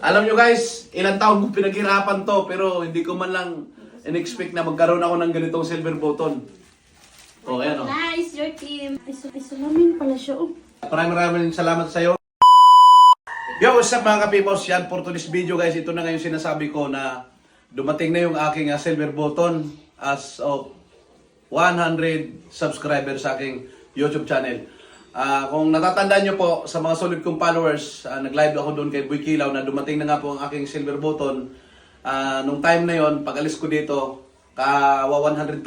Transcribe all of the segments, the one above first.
Alam nyo guys, ilang taon kong pinaghirapan to pero hindi ko man lang in-expect na magkaroon ako ng ganitong silver button. O, ayan o. Nice, your team. Ay, salamin pala siya. Oh. Maraming salamat sa iyo. Yo, what's up mga kapipos? Yan, for today's video guys, ito na ngayon sinasabi ko na dumating na yung aking silver button as of 100 subscribers sa aking YouTube channel. Kung natatandaan nyo po sa mga solid kong followers, nag-live ako doon kay Boy Kilaw na dumating na nga po ang aking silver button. Nung time na yon, pag alis ko dito, 100,000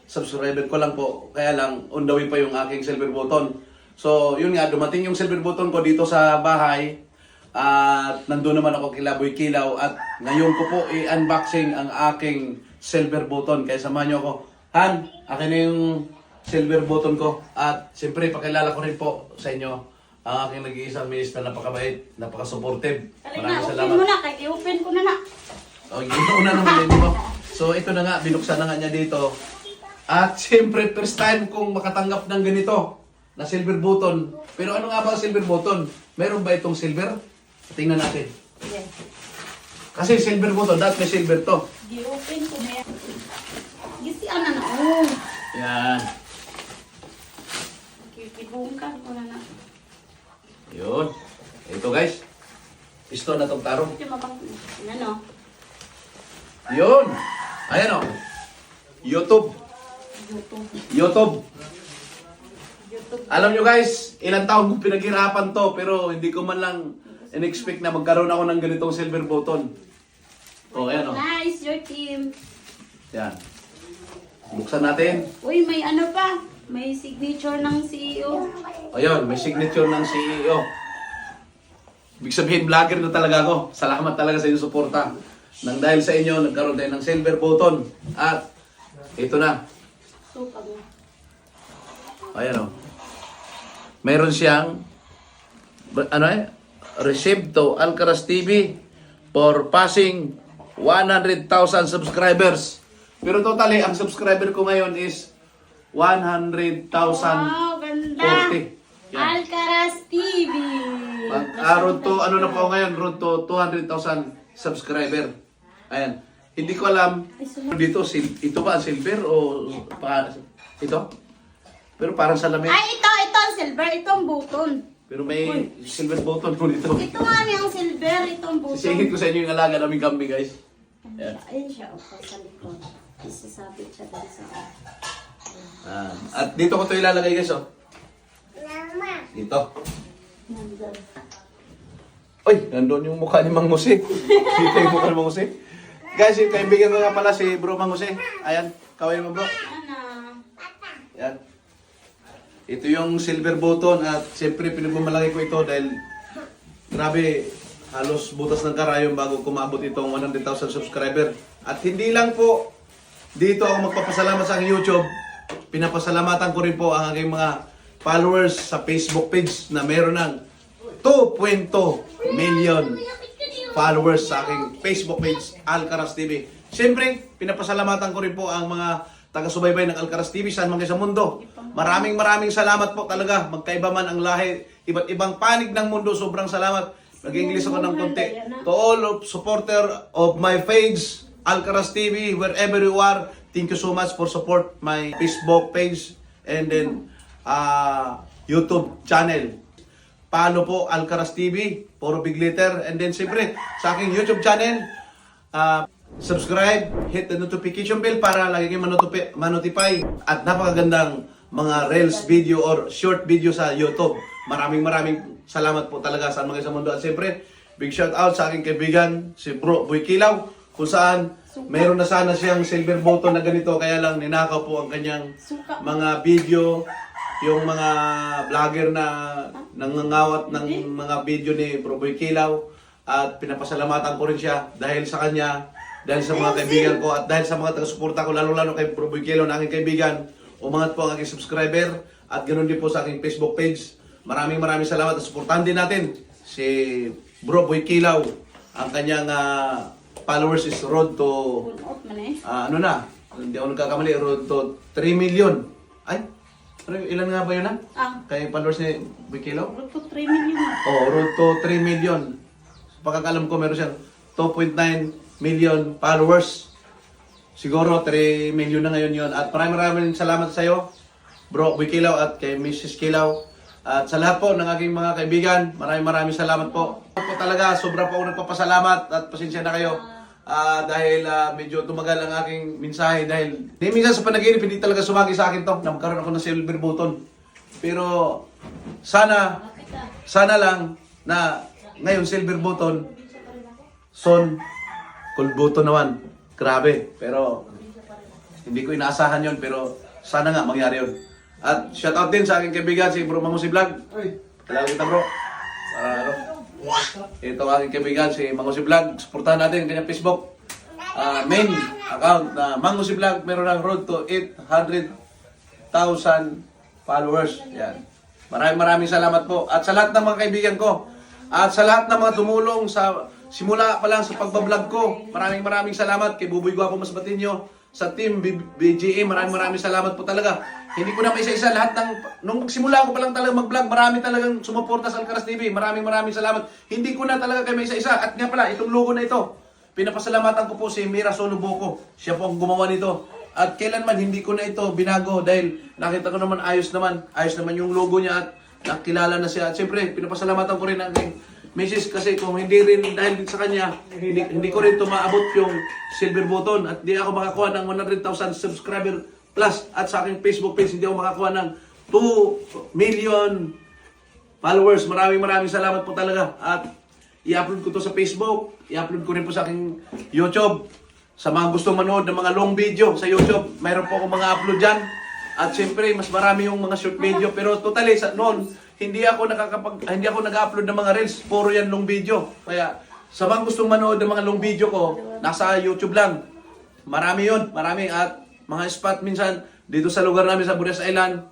subscriber ko lang po. Kaya lang, on the way pa yung aking silver button. So, yun nga, dumating yung silver button ko dito sa bahay. At nandun naman ako kila Boy Kilaw. At ngayon ko po i-unboxing ang aking silver button. Kaya samahan nyo ako. Han, akin na yung silver button ko. At siyempre, pakilala ko rin po sa inyo ang aking nag-iisang minis na napakabait, napaka-supportive. Maraming salamat. Open mo na, kahit i-open ko na na. O, ito una naman din mo. So, ito na nga, binuksan na nga niya dito. At siyempre, first time kong makatanggap ng ganito na silver button. Pero ano nga ba ang silver button? Meron ba itong silver? Tingnan natin. Yes. Kasi silver button, dapat may silver to. I-open ko na yan. Gisi, ano na. Oh. Yan. Kikibungkan ko na na. Yun. Ito guys. Pisto na itong tarong. Ito mapang, ano? Yun. Ayan o. YouTube. YouTube. Alam nyo guys, ilang taon kong pinaghirapan to pero hindi ko man lang in-expect na magkaroon ako ng ganitong silver button. O, ayan o. Nice, your team. Yan. Buksan natin. Uy, may ano pa? May signature ng CEO. Ayun, may signature ng CEO. Ibig sabihin, vlogger na talaga ako. Salamat talaga sa inyong suporta. Nang dahil sa inyo, nagkaroon tayo ng silver button. At ito na. Sukag na. Ayan o. Meron siyang received to Alcaraz TV for passing 100,000 subscribers. Pero totally, ang subscriber ko ngayon is 100,040. Wow, ganda. Yan. Alcaraz TV. Road to, ano na po ako ngayon, road to 200,000 subscriber. Ayan. Hindi ko alam dito, ito ba ang silver o ito? Pero parang salamin. Ay, ito ang silver. Ito ang button. Pero may silver button po dito. Ito nga yung silver. Ito ang button. Sisingit ko sa inyo yung alaga naming kambing guys. Ayan. Ayun siya, okay, sa likod. Isasabit siya dun sa... At dito ko ito ilalagay guys oh. Dito. Nandun. Uy, nandun yung mukha ni Mang Jose. Dito yung mukha ni Mang Jose. Guys, yung kaibigan ko nga pala si Bro Mang Jose. Ayan, kaway mo bro. Ano? Yan. Ito yung silver button at siyempre pinagmamalaki ko ito dahil grabe, halos butas ng karayom bago kumabot itong 100,000 subscriber. At hindi lang po dito ako magpapasalamat sa aking YouTube. Pinapasalamatan ko rin po ang aking mga followers sa Facebook page na meron ng 2.2 million followers sa aking Facebook page, Alcaraz TV. Siyempre, pinapasalamatan ko rin po ang mga taga-subaybay ng Alcaraz TV saan man kayo sa mundo. Maraming salamat po talaga. Magkaiba man ang lahi, iba't ibang panig ng mundo, sobrang salamat. Nag-English ako ng konti. To all of supporter of my page, Alcaraz TV, wherever you are, thank you so much for support my Facebook page and then YouTube channel. Follow po Alcaraz TV, puro big letter. And then siyempre, sa aking YouTube channel, subscribe, hit the notification bell para lagi kayo manotify at napakagandang mga reels video or short video sa YouTube. Maraming salamat po talaga sa mga sa mundo. At siyempre, big shout out sa aking kaibigan, si Bro Boy Kilaw, kung saan mayroon na sana siyang silver button na ganito, kaya lang ninakaw po ang kanyang mga video, yung mga vlogger na nangangawat ng mga video ni Bro Boy Kilaw. At pinapasalamatan ko rin siya dahil sa kanya, dahil sa mga kaibigan ko at dahil sa mga taga-suporta ko, lalo-lalo kay Bro Boy Kilaw na aking kaibigan. Umangat po ang aking subscriber at ganoon din po sa aking Facebook page. Maraming salamat at suportahan din natin si Bro Boy Kilaw. Ang kanyang followers is road to ano na, hindi ako nagkakamali, road to 3 million. Ay, ilan nga ba yun na? Kay followers ni Boy Kilaw? Road to 3 million. Oh, road to 3 million. pagkakalam ko meron siyang 2.9 million followers. Siguro 3 million na ngayon yon. At maraming salamat sa iyo, Bro Boy Kilaw at kay Mrs. Kilaw. At sa lahat po ng aking mga kaibigan, maraming salamat po. Po talaga, sobra po ako nagpapasalamat at pasensya na kayo. Dahil medyo tumagal ang aking mensahe dahil minsan sa panaginip hindi talaga sumagi sa akin to na magkaroon ako ng silver button. Pero sana lang na ngayon silver button, son, gold button naman. Grabe. Pero hindi ko inaasahan yon, pero sana nga mangyari yon. At shoutout din sa aking kaibigan si Bro Mangusi Vlog. Talaga kita bro. Para ano? Ito ang aking kaibigan si Mangusi Vlog. Suportahan natin ang kanyang Facebook main account na Mangusi Vlog. Meron ng road to 800,000 followers. Yan. Maraming salamat po. At sa lahat ng mga kaibigan ko, at sa lahat ng mga tumulong sa simula pa lang sa pagbablog ko, maraming salamat kay Buboy Guapo Masbatinyo, sa team BGA, maraming salamat po talaga. Hindi ko na maisa-isa lahat ng nung simula ko pa lang talaga mag-vlog, marami talagang sumuporta sa Alcaraz TV. Maraming salamat. Hindi ko na talaga kayo maisa-isa. At nga pala, itong logo na ito, pinapasalamatan ko po si Mira Soloboco. Siya po ang gumawa nito. At kailanman hindi ko na ito binago dahil nakita ko naman ayos naman yung logo niya at nakilala na siya. At siyempre, pinapasalamatan ko rin ang aking Mrs. kasi kung hindi rin dahil sa kanya, hindi ko rin tumaabot yung silver button at di ako makakuha ng 100,000 subscriber plus at sa aking Facebook page hindi ako makakuha ng 2 million followers. Maraming salamat po talaga at i-upload ko to sa Facebook, i-upload ko rin po sa aking YouTube. Sa mga gustong manood ng mga long video sa YouTube, mayroon po akong mga upload dyan. At siyempre, mas marami yung mga short video. Pero totally, noon, hindi ako nag-upload ng mga reels. Puro yan long video. Kaya, sa mga gustong manood ng mga long video ko, nasa YouTube lang. Marami yun, marami. At mga spot minsan, dito sa lugar namin sa Buenos Island,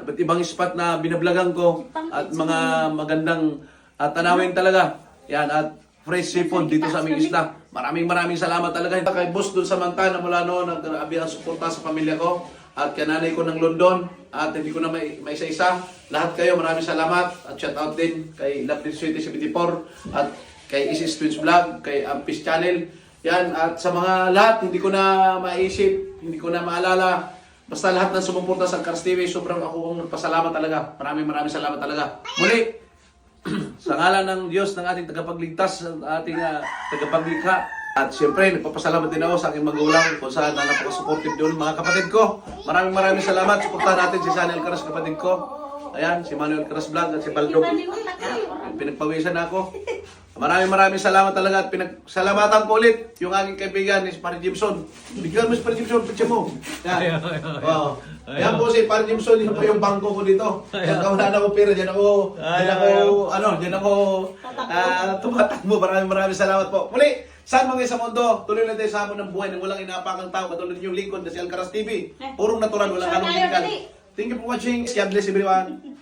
iba't ibang spot na binablagan ko. At mga magandang tanawin talaga. Yan, at fresh seafood dito sa aming isla. Maraming salamat talaga. Kay boss doon sa Mantana mula noon, nag-abi ang suporta sa pamilya ko. At kananay ko ng London. At hindi ko na maisa-isa. Lahat kayo, maraming salamat. At shout out din kay Lovely Sweetie 74. At kay Isis Twins Vlog. Kay Ampis Channel. Yan. At sa mga lahat, hindi ko na maisip. Hindi ko na maalala. Basta lahat ng sumuporta sa Alcaraz TV, sobrang ako nagpasalamat talaga. Maraming salamat talaga. Muli, sa ngalan ng Diyos ng ating tagapagligtas, ating tagapaglikha. At siyempre, nagpapasalamat din ako sa aking magulang kung saan na napaka-supportive doon. Mga kapatid ko, maraming salamat. Suportahan natin si Sunny Alcaraz, kapatid ko. Ayan, si Manuel Alcaraz Vlog at si Baldo. Pinagpawisan ako. Maraming salamat talaga at pinagsalamatan ko ulit yung aking kaibigan ni Pare Jimson. Bigyan mo si Pare Jimson, picture mo. Yan. Wow. Yan po si Pare Jimson, yun po yung bangko ko dito. Pagkauna na ako pera, dyan ako tumatakbo. Maraming salamat po. Muli, saan mga sa mundo, tuloy na tayo sa hamon ng buhay ng walang inaapakang tao, katulad yung lingkod na si Alcaraz TV. Purong natural, walang anong chemical. Thank you for watching. God bless everyone.